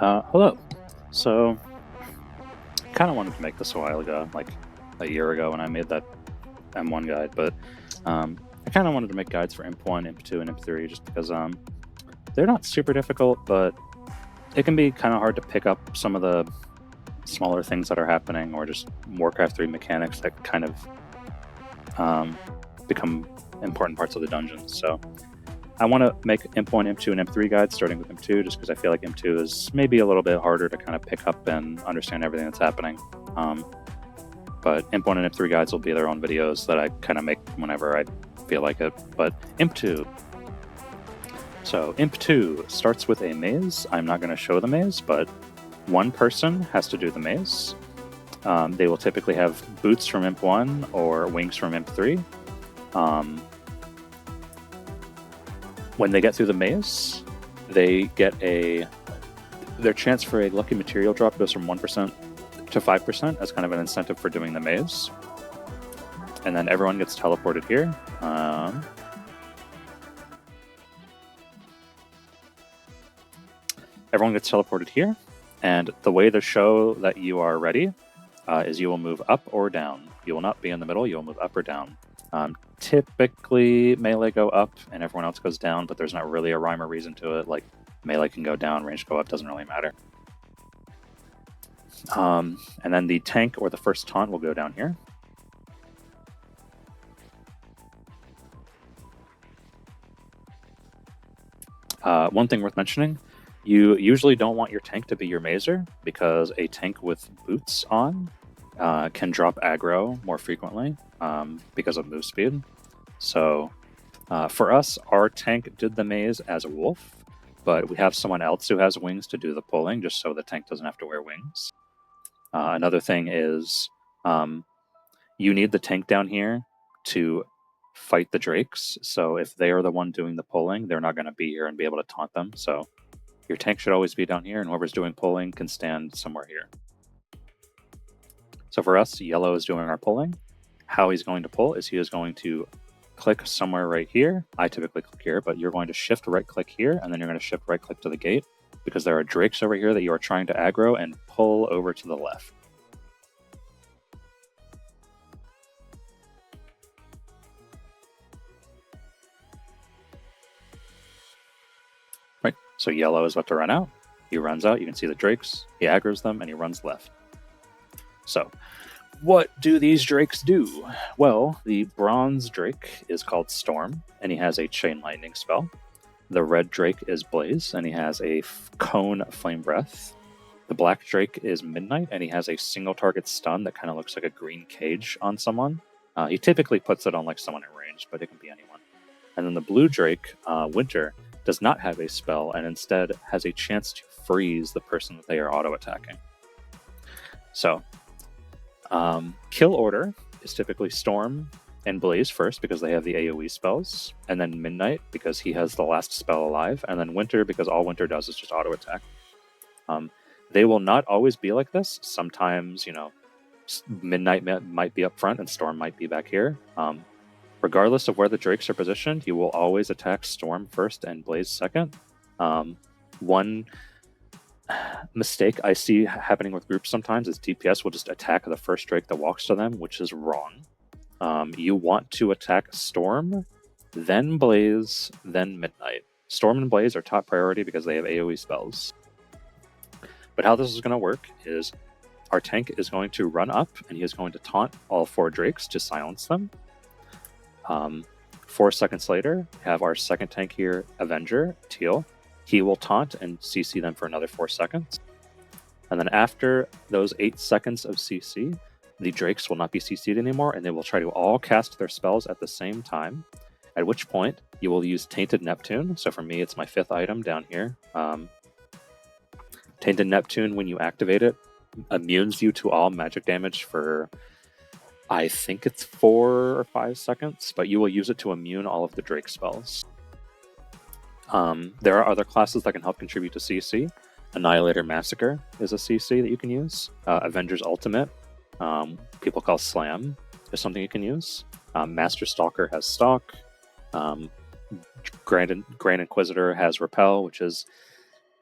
Hello. So, kind of wanted to make this a while ago, like a year ago when I made that M1 guide, but I kind of wanted to make guides for Imp1, Imp2, and Imp3 just because they're not super difficult, but it can be kind of hard to pick up some of the smaller things that are happening or just Warcraft 3 mechanics that kind of become important parts of the dungeons. So I want to make Imp1, Imp2, and Imp3 guides, starting with Imp2, just because I feel like Imp2 is maybe a little bit harder to kind of pick up and understand everything that's happening. But Imp1 and Imp3 guides will be their own videos that I kind of make whenever I feel like it. But Imp2. So Imp2 starts with a maze. I'm not going to show the maze, but one person has to do the maze. They will typically have boots from Imp1 or wings from Imp3. When they get through the maze, they get their chance for a lucky material drop goes from 1% to 5% as kind of an incentive for doing the maze. And then everyone gets teleported here. Everyone gets teleported here. And the way to show that you are ready is you will move up or down. You will not be in the middle, you will move up or down. Typically, melee go up and everyone else goes down, but there's not really a rhyme or reason to it. Like, melee can go down, range go up, doesn't really matter. And then the tank or the first taunt will go down here. One thing worth mentioning, you usually don't want your tank to be your mazer, because a tank with boots on can drop aggro more frequently because of move speed. So for us, our tank did the maze as a wolf, but we have someone else who has wings to do the pulling, just so the tank doesn't have to wear wings. Another thing is you need the tank down here to fight the drakes. So if they are the one doing the pulling, they're not going to be here and be able to taunt them. So your tank should always be down here, and whoever's doing pulling can stand somewhere here. So for us, yellow is doing our pulling. How he's going to pull is he is going to click somewhere right here. I typically click here, but you're going to shift right click here, and then you're going to shift right click to the gate, because there are drakes over here that you are trying to aggro and pull over to the left. Right, so yellow is about to run out. He runs out, you can see the drakes, he aggroes them, and he runs left. So, what do these drakes do? Well, the bronze drake is called Storm, and he has a chain lightning spell. The red drake is Blaze, and he has a cone flame breath. The black drake is Midnight, and he has a single target stun that kind of looks like a green cage on someone. He typically puts it on like someone in range, but it can be anyone. And then the blue drake, Winter, does not have a spell, and instead has a chance to freeze the person that they are auto-attacking. So, kill order is typically Storm and Blaze first, because they have the AoE spells, and then Midnight because he has the last spell alive, and then Winter because all Winter does is just auto-attack. They will not always be like this. Sometimes, Midnight might be up front and Storm might be back here. Regardless of where the drakes are positioned, you will always attack Storm first and Blaze second. One mistake I see happening with groups sometimes is DPS will just attack the first drake that walks to them, which is wrong. You want to attack Storm, then Blaze, then Midnight. Storm and Blaze are top priority because they have AoE spells. But how this is going to work is our tank is going to run up, and he is going to taunt all 4 drakes to silence them. 4 seconds later, we have our second tank here, Avenger, Teal. He will taunt and CC them for another 4 seconds. And then after those 8 seconds of CC, the drakes will not be CC'd anymore, and they will try to all cast their spells at the same time, at which point you will use Tainted Neptune. So for me, it's my 5th item down here. Tainted Neptune, when you activate it, immunes you to all magic damage for, I think it's 4 or 5 seconds, but you will use it to immune all of the Drake spells. There are other classes that can help contribute to CC. Annihilator Massacre is a CC that you can use. Avenger's Ultimate, people call Slam, is something you can use. Master Stalker has Stalk. Grand Inquisitor has Repel, which is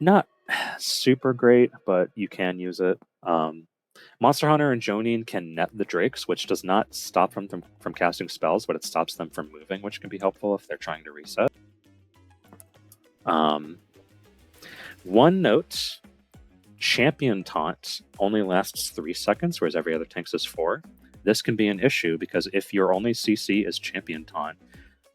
not super great, but you can use it. Monster Hunter and Jonin can net the Drakes, which does not stop them from casting spells, but it stops them from moving, which can be helpful if they're trying to reset. One note, Champion Taunt only lasts 3 seconds, whereas every other tank is 4. This can be an issue because if your only CC is Champion Taunt,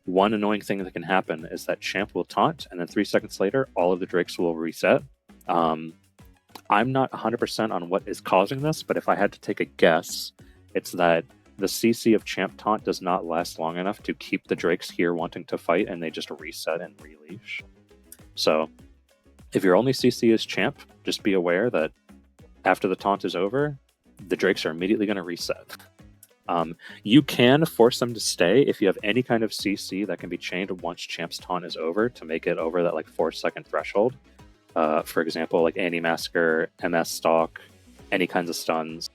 one annoying thing that can happen is that Champ will taunt, and then 3 seconds later, all of the Drakes will reset. I'm not 100% on what is causing this, but if I had to take a guess, it's that the CC of Champ Taunt does not last long enough to keep the Drakes here wanting to fight, and they just reset and releash. So, if your only CC is Champ, just be aware that after the taunt is over, the Drakes are immediately going to reset. You can force them to stay if you have any kind of CC that can be chained once Champ's taunt is over to make it over that 4-second threshold. For example, like Anti-Massacre, MS Stalk, any kinds of stuns.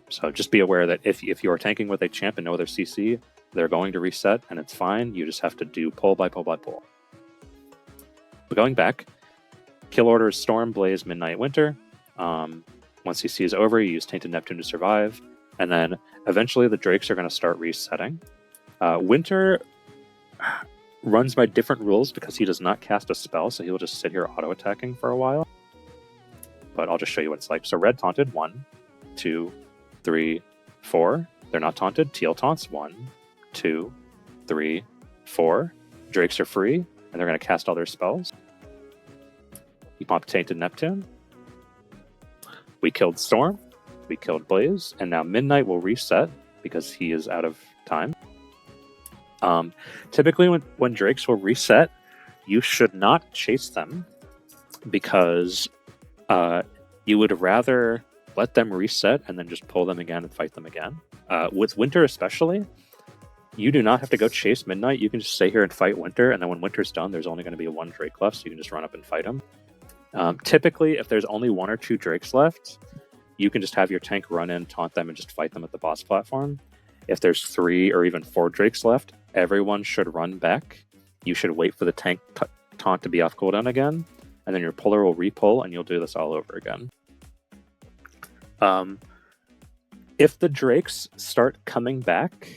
So just be aware that if you are tanking with a champ and no other CC, they're going to reset and it's fine. You just have to do pull by pull by pull. But going back, kill order is Storm, Blaze, Midnight, Winter. Once CC is over, you use Tainted Neptune to survive. And then eventually the Drakes are going to start resetting. Winter runs by different rules because he does not cast a spell, so he'll just sit here auto-attacking for a while. But I'll just show you what it's like. So red taunted, 1, 2, 3, 4. They're not taunted. Teal taunts, 1, 2, 3, 4. Drakes are free, and they're going to cast all their spells. You pop Tainted Neptune. We killed Storm. We killed Blaze. And now Midnight will reset because he is out of time. Typically when Drakes will reset, you should not chase them because you would rather let them reset and then just pull them again and fight them again. With Winter especially, you do not have to go chase Midnight. You can just stay here and fight Winter, and then when Winter's done, there's only going to be 1 Drake left, so you can just run up and fight him. Typically, if there's only 1 or 2 Drakes left, you can just have your tank run in, taunt them, and just fight them at the boss platform. If there's 3 or even 4 Drakes left, everyone should run back. You should wait for the tank taunt to be off cooldown again, and then your puller will repull, and you'll do this all over again. If the Drakes start coming back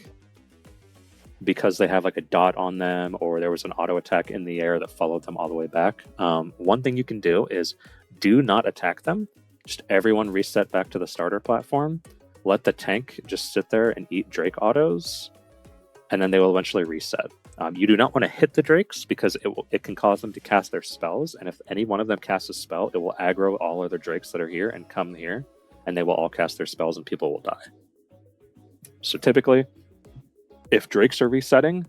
because they have a dot on them, or there was an auto attack in the air that followed them all the way back, one thing you can do is do not attack them. Just everyone reset back to the starter platform. Let the tank just sit there and eat Drake autos, and then they will eventually reset. You do not want to hit the Drakes because it can cause them to cast their spells, and if any one of them casts a spell, it will aggro all other Drakes that are here and come here, and they will all cast their spells and people will die. So typically, if Drakes are resetting,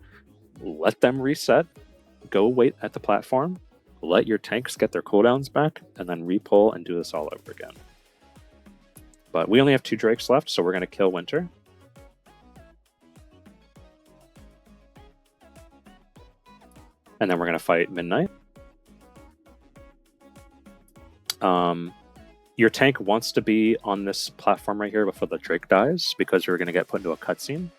let them reset, go wait at the platform, let your tanks get their cooldowns back, and then repull and do this all over again. But we only have 2 Drakes left, so we're going to kill Winter. And then we're going to fight Midnight. Your tank wants to be on this platform right here before the Drake dies, because you're going to get put into a cutscene.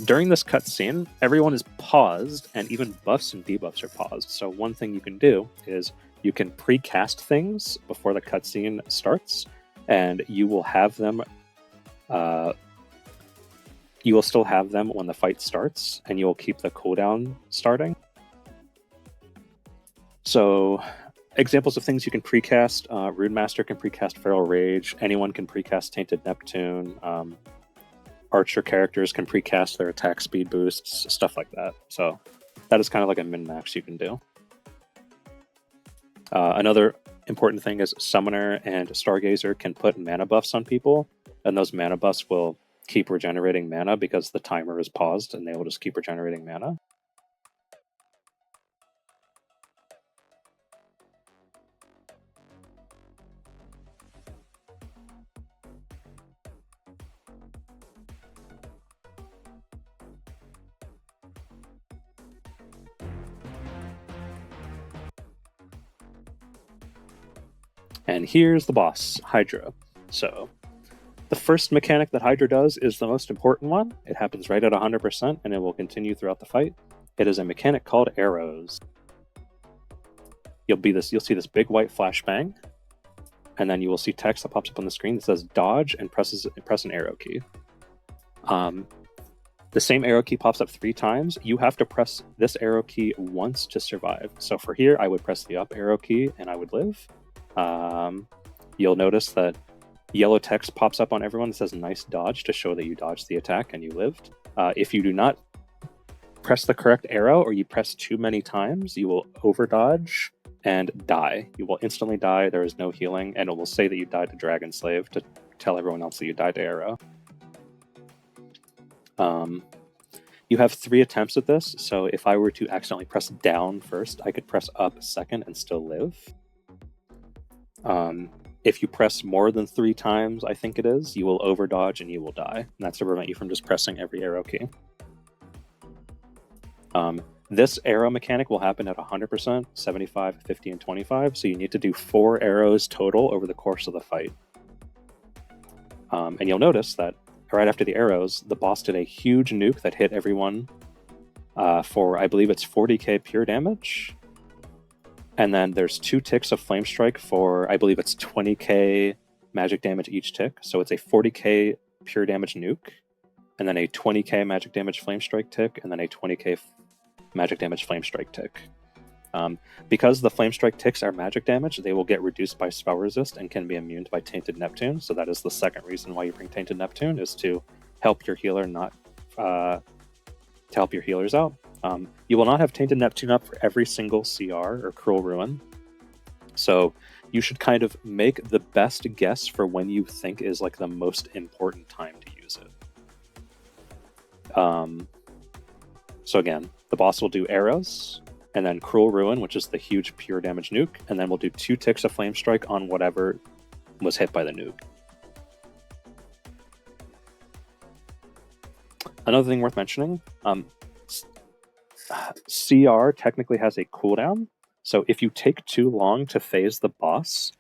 During this cutscene, everyone is paused, and even buffs and debuffs are paused. So one thing you can do is you can pre-cast things before the cutscene starts, and you will have them. You will still have them when the fight starts, and you will keep the cooldown starting. So, examples of things you can precast: Runemaster can precast Feral Rage. Anyone can precast Tainted Neptune. Archer characters can precast their attack speed boosts, stuff like that. So that is kind of like a min-max you can do. Another important thing is Summoner and Stargazer can put mana buffs on people, and those mana buffs will keep regenerating mana because the timer is paused, and they will just keep regenerating mana. And here's the boss, Hydra. So, the first mechanic that Hydra does is the most important one. It happens right at 100%, and it will continue throughout the fight. It is a mechanic called arrows. You'll see this big white flashbang, and then you will see text that pops up on the screen that says dodge and press an arrow key. The same arrow key pops up 3 times. You have to press this arrow key once to survive. So for here, I would press the up arrow key and I would live. You'll notice that yellow text pops up on everyone that says nice dodge to show that you dodged the attack and you lived. If you do not press the correct arrow or you press too many times, you will overdodge and die. You will instantly die. There is no healing, and it will say that you died to Dragon Slave to tell everyone else that you died to arrow. You have 3 attempts at this, so if I were to accidentally press down first, I could press up second and still live. If you press more than 3 times, I think it is, you will overdodge and you will die. And that's to prevent you from just pressing every arrow key. This arrow mechanic will happen at 100%, 75, 50, and 25, so you need to do 4 arrows total over the course of the fight. And you'll notice that right after the arrows, the boss did a huge nuke that hit everyone for, I believe it's 40k pure damage. And then there's 2 ticks of Flame Strike for, I believe it's 20k magic damage each tick. So it's a 40k pure damage nuke, and then a 20k magic damage Flame Strike tick, and then a 20k magic damage Flame Strike tick. Because the Flame Strike ticks are magic damage, they will get reduced by spell resist and can be immune by Tainted Neptune. So that is the second reason why you bring Tainted Neptune, is to help your healer to help your healers out. You will not have Tainted Neptune up for every single CR or Cruel Ruin. So you should kind of make the best guess for when you think is like the most important time to use it. So again, the boss will do arrows, and then Cruel Ruin, which is the huge pure damage nuke, and then we'll do 2 ticks of Flame Strike on whatever was hit by the nuke. Another thing worth mentioning, CR technically has a cooldown, so if you take too long to phase the boss,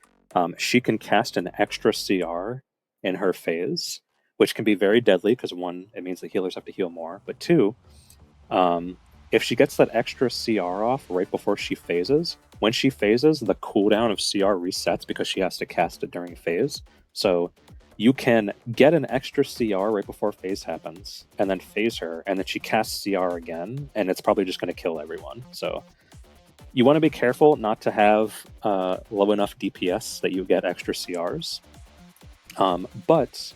she can cast an extra CR in her phase, which can be very deadly, because 1, it means the healers have to heal more, but 2, if she gets that extra CR off right before she phases, when she phases, the cooldown of CR resets because she has to cast it during phase. So you can get an extra CR right before phase happens, and then phase her, and then she casts CR again, and it's probably just going to kill everyone. So you want to be careful not to have low enough DPS that you get extra CRs. But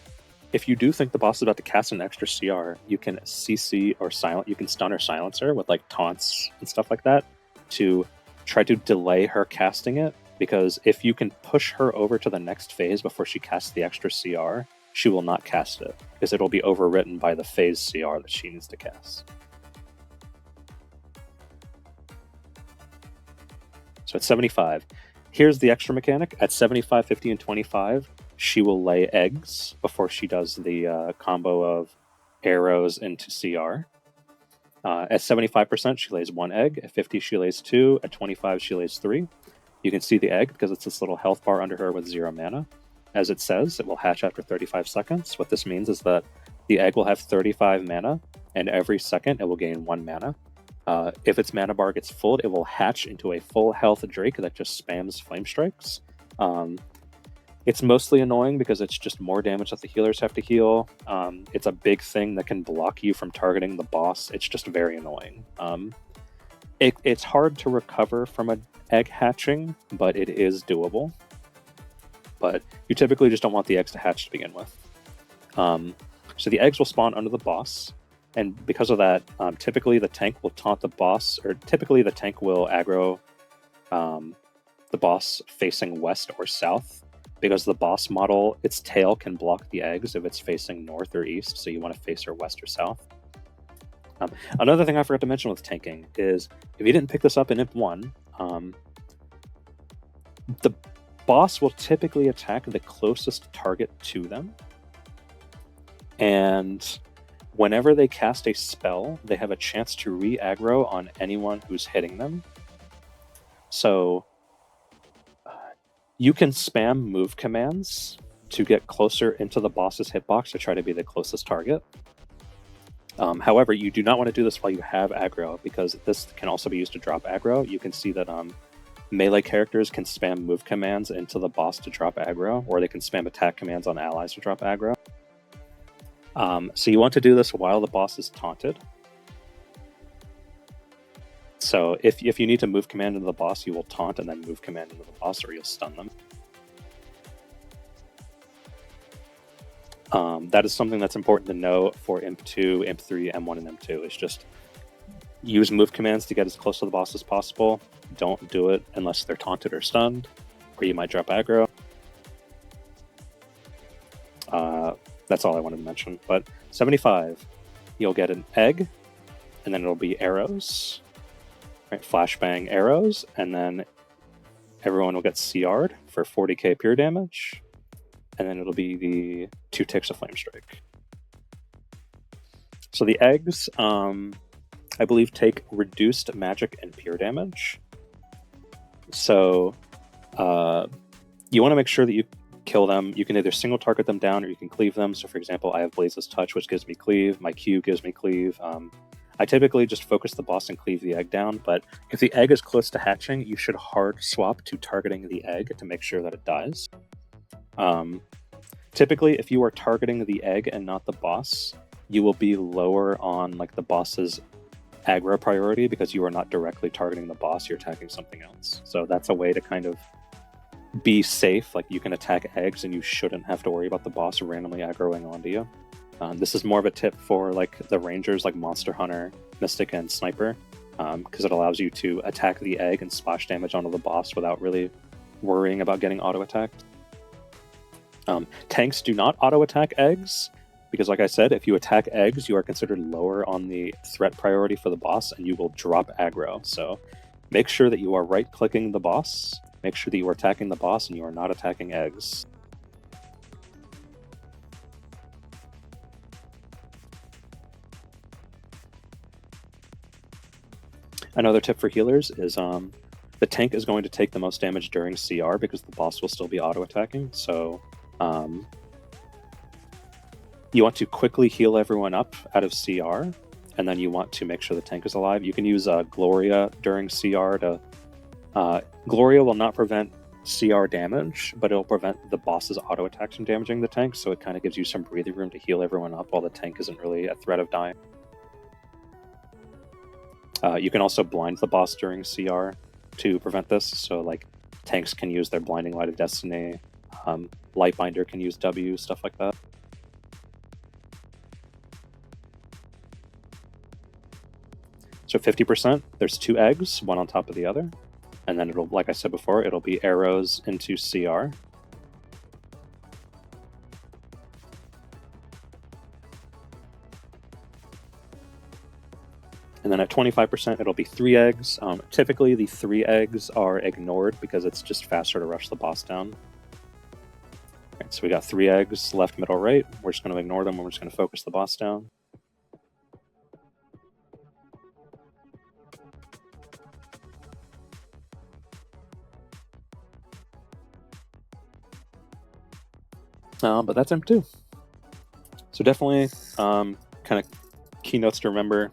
if you do think the boss is about to cast an extra CR, you can CC or silent. You can stun or silence her with like taunts and stuff like that to try to delay her casting it. Because if you can push her over to the next phase before she casts the extra CR, she will not cast it, because it'll be overwritten by the phase CR that she needs to cast. So at 75, here's the extra mechanic. At 75, 50, and 25, she will lay eggs before she does the combo of arrows into CR. At 75%, she lays 1 egg. At 50, she lays 2. At 25, she lays 3. You can see the egg because it's this little health bar under her with 0 mana. As it says, it will hatch after 35 seconds. What this means is that the egg will have 35 mana, and every second it will gain 1 mana. If its mana bar gets full, it will hatch into a full health Drake that just spams Flame Strikes. It's mostly annoying because it's just more damage that the healers have to heal. It's a big thing that can block you from targeting the boss. It's just very annoying. It's hard to recover from an egg hatching, but it is doable. But you typically just don't want the eggs to hatch to begin with. So the eggs will spawn under the boss, and because of that, typically the tank will taunt the boss, or typically the tank will aggro the boss facing west or south. Because the boss model, its tail can block the eggs if it's facing north or east, so you want to face her west or south. Another thing I forgot to mention with tanking is, if you didn't pick this up in Imp1, the boss will typically attack the closest target to them. And whenever they cast a spell, they have a chance to re-aggro on anyone who's hitting them. So you can spam move commands to get closer into the boss's hitbox to try to be the closest target. However, you do not want to do this while you have aggro, because this can also be used to drop aggro. You can see that melee characters can spam move commands into the boss to drop aggro, or they can spam attack commands on allies to drop aggro. So you want to do this while the boss is taunted. So if you need to move command into the boss, you will taunt and then move command into the boss, or you'll stun them. That is something that's important to know for Imp2, Imp3, M1, and M2. It's just use move commands to get as close to the boss as possible. Don't do it unless they're taunted or stunned, or you might drop aggro. That's all I wanted to mention. But 75, you'll get an egg, and then it'll be arrows. Right, flashbang arrows, and then everyone will get CR'd for 40k pure damage, and then it'll be the 2 ticks of flame strike. So the eggs, I believe, take reduced magic and pure damage. So you want to make sure that you kill them. You can either single target them down, or you can cleave them. So for example, I have Blaze's Touch, which gives me cleave. My Q gives me cleave. I typically just focus the boss and cleave the egg down, but if the egg is close to hatching, you should hard swap to targeting the egg to make sure that it dies. Typically, if you are targeting the egg and not the boss, you will be lower on like the boss's aggro priority because you are not directly targeting the boss, you're attacking something else. So that's a way to kind of be safe. Like, you can attack eggs and you shouldn't have to worry about the boss randomly aggroing onto you. This is more of a tip for like the rangers like Monster Hunter, Mystic, and Sniper, because it allows you to attack the egg and splash damage onto the boss without really worrying about getting auto-attacked. Tanks do not auto-attack eggs, because like I said, if you attack eggs, you are considered lower on the threat priority for the boss, and you will drop aggro. So make sure that you are right-clicking the boss, make sure that you are attacking the boss, and you are not attacking eggs. Another tip for healers is the tank is going to take the most damage during CR because the boss will still be auto-attacking. So you want to quickly heal everyone up out of CR, and then you want to make sure the tank is alive. You can use Gloria during CR to... Gloria will not prevent CR damage, but it'll prevent the boss's auto-attacks from damaging the tank, so it kind of gives you some breathing room to heal everyone up while the tank isn't really at threat of dying. You can also blind the boss during CR to prevent this, so like tanks can use their Blinding Light of Destiny, Lightbinder can use W, stuff like that. So 50%, there's 2 eggs, one on top of the other, and then it'll, like I said before, it'll be arrows into CR. And then at 25%, it'll be 3 eggs. Typically, the 3 eggs are ignored because it's just faster to rush the boss down. Right, so we got 3 eggs, left, middle, right. We're just going to ignore them, and we're just going to focus the boss down. But that's Imp2. So definitely kind of keynotes to remember.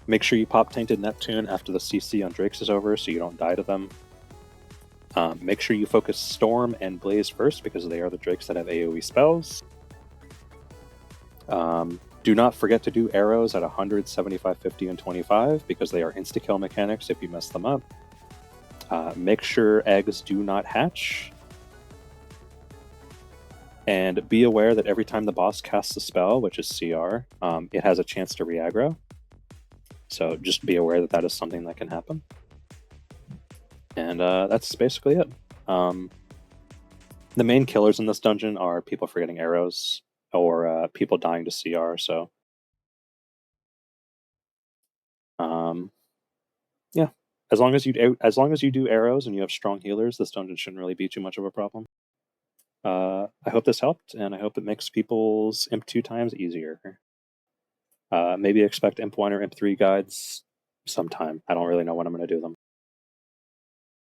Make sure you pop Tainted Neptune after the CC on Drakes is over so you don't die to them. Make sure you focus Storm and Blaze first because they are the Drakes that have AoE spells. Do not forget to do arrows at 100, 75, 50, and 25 because they are insta-kill mechanics if you mess them up. Make sure eggs do not hatch. And be aware that every time the boss casts a spell, which is CR, it has a chance to re-aggro. So just be aware that that is something that can happen. And that's basically it. The main killers in this dungeon are people forgetting arrows or people dying to CR. So yeah, as long as you do arrows and you have strong healers, this dungeon shouldn't really be too much of a problem. I hope this helped, and I hope it makes people's Imp2 times easier. Maybe expect Imp1 or Imp3 guides sometime. I don't really know when I'm going to do them.